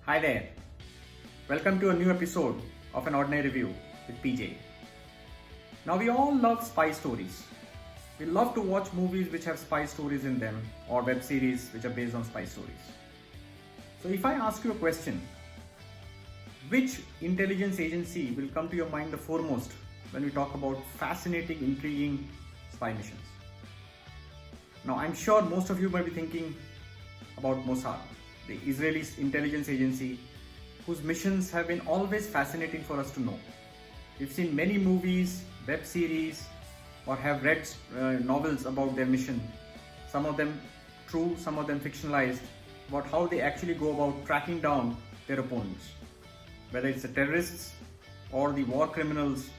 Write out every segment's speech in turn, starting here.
Hi there. Welcome to a new episode of An Ordinary Review with PJ. Now, we all love spy stories. We love to watch movies which have spy stories in them or web series which are based on spy stories. So, if I ask you a question, which intelligence agency will come to your mind the foremost when we talk about fascinating, intriguing spy missions? Now, I'm sure most of you might be thinking about Mossad, the Israeli intelligence agency, whose missions have been always fascinating for us to know. We've seen many movies, web series, or have read novels about their mission. Some of them true, some of them fictionalized, about how they actually go about tracking down their opponents. Whether it's the terrorists or the war criminals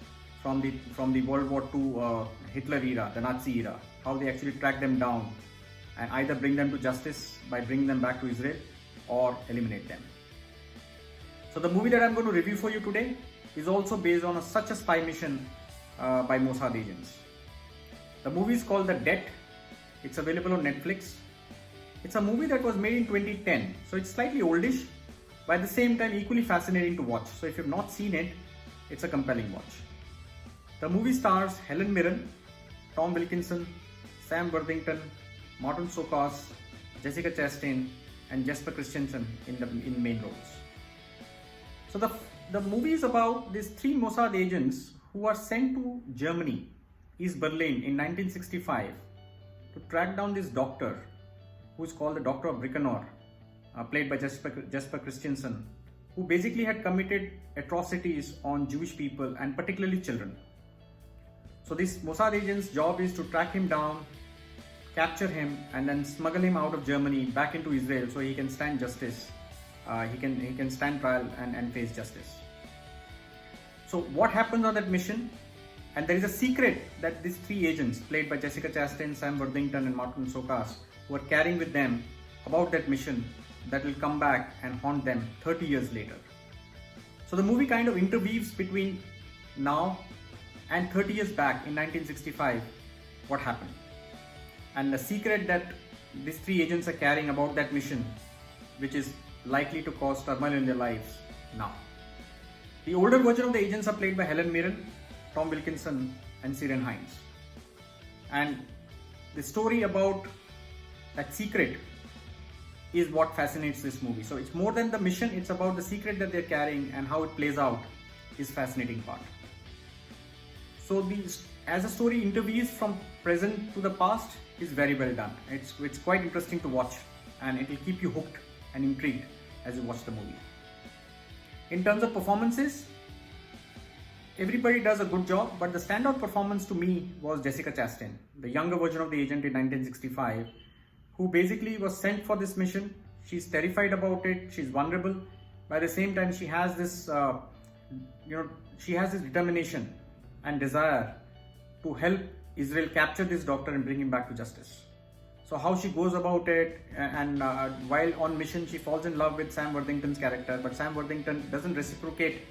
from the World War II Hitler era, the Nazi era, how they actually track them down and either bring them to justice by bringing them back to Israel or eliminate them. So the movie that I'm going to review for you today is also based on such a spy mission by Mossad agents. The movie is called The Debt. It's available on Netflix. It's a movie that was made in 2010, so it's slightly oldish, but at the same time equally fascinating to watch. So if you've not seen it, it's a compelling watch. The movie stars Helen Mirren, Tom Wilkinson, Sam Worthington, Martin Sokas, Jessica Chastain, and Jesper Christensen in main roles. So the movie is about these three Mossad agents who are sent to Germany, East Berlin in 1965 to track down this doctor who is called the Doctor of Bricanor, played by Jesper Christensen, who basically had committed atrocities on Jewish people and particularly children. So this Mossad agent's job is to track him down, capture him, and then smuggle him out of Germany back into Israel so he can stand justice. He can stand trial and face justice. So what happens on that mission? And there is a secret that these three agents, played by Jessica Chastain, Sam Worthington, and Martin Sokas, were carrying with them about that mission that will come back and haunt them 30 years later. So the movie kind of interweaves between now and 30 years back in 1965, what happened. And the secret that these three agents are carrying about that mission, which is likely to cause turmoil in their lives now. The older version of the agents are played by Helen Mirren, Tom Wilkinson, and Ciarán Hinds. And the story about that secret is what fascinates this movie. So it's more than the mission, it's about the secret that they're carrying and how it plays out is fascinating part. So as a story interweaves from present to the past, is very well done. It's quite interesting to watch, and it will keep you hooked and intrigued as you watch the movie. In terms of performances, everybody does a good job, but the standout performance to me was Jessica Chastain, the younger version of the agent in 1965, who basically was sent for this mission. She's terrified about it, she's vulnerable, but at the same time she has this she has this determination and desire to help Israel capture this doctor and bring him back to justice. So how she goes about it, and while on mission she falls in love with Sam Worthington's character, but Sam Worthington doesn't reciprocate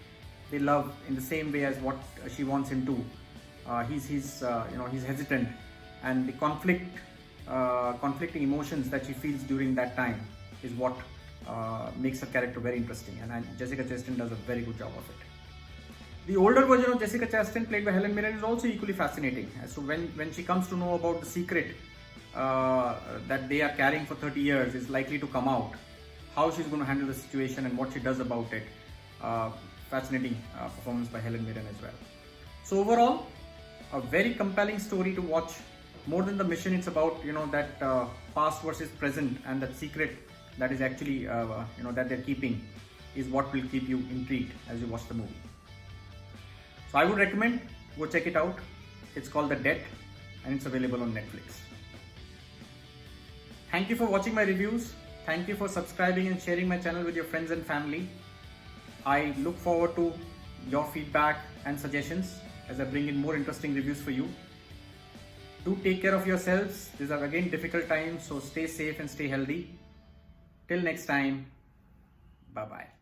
the love in the same way as what she wants him to. He's hesitant, and the conflicting emotions that she feels during that time is what makes her character very interesting, and Jessica Chastain does a very good job of it. The older version of Jessica Chastain, played by Helen Mirren, is also equally fascinating. So when she comes to know about the secret that they are carrying for 30 years is likely to come out, how she's going to handle the situation and what she does about it. Fascinating performance by Helen Mirren as well. So overall, a very compelling story to watch. More than the mission, it's about that past versus present, and that secret that is actually that they're keeping is what will keep you intrigued as you watch the movie. So I would recommend go check it out. It's called The Debt, and it's available on Netflix. Thank you for watching my reviews. Thank you for subscribing and sharing my channel with your friends and family. I look forward to your feedback and suggestions as I bring in more interesting reviews for you. Do take care of yourselves. These are again difficult times, so stay safe and stay healthy. Till next time, bye-bye.